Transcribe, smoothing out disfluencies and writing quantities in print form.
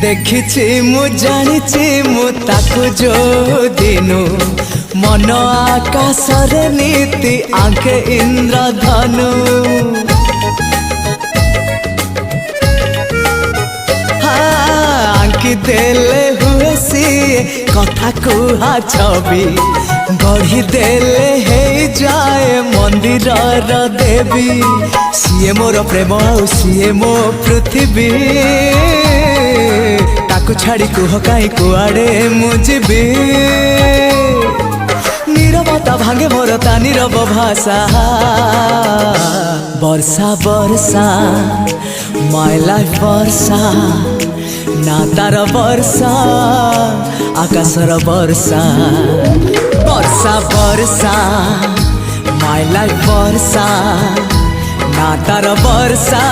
देखिछि मु जानिछि मु ताकु जो दिनु मन आकाश रे नीति आंखे इंद्रधनु आंकी देले हुए सी कथा कुहा छवि गढ़ी देले हे जाए मंदिर देवी सीए मोर प्रेम आउ सीए मो पृथ्वी ताकू छाड़ी कुह कहीं कुआड़े मुझी नीरवता भांगे मोर ता नीरव भाषा वर्षा वर्षा माय लाइफ वर्षा ना तार वर्षा आकाशर वर्षा वर्षा वर्षा माय लाइफ वर्षा ना तार वर्षा।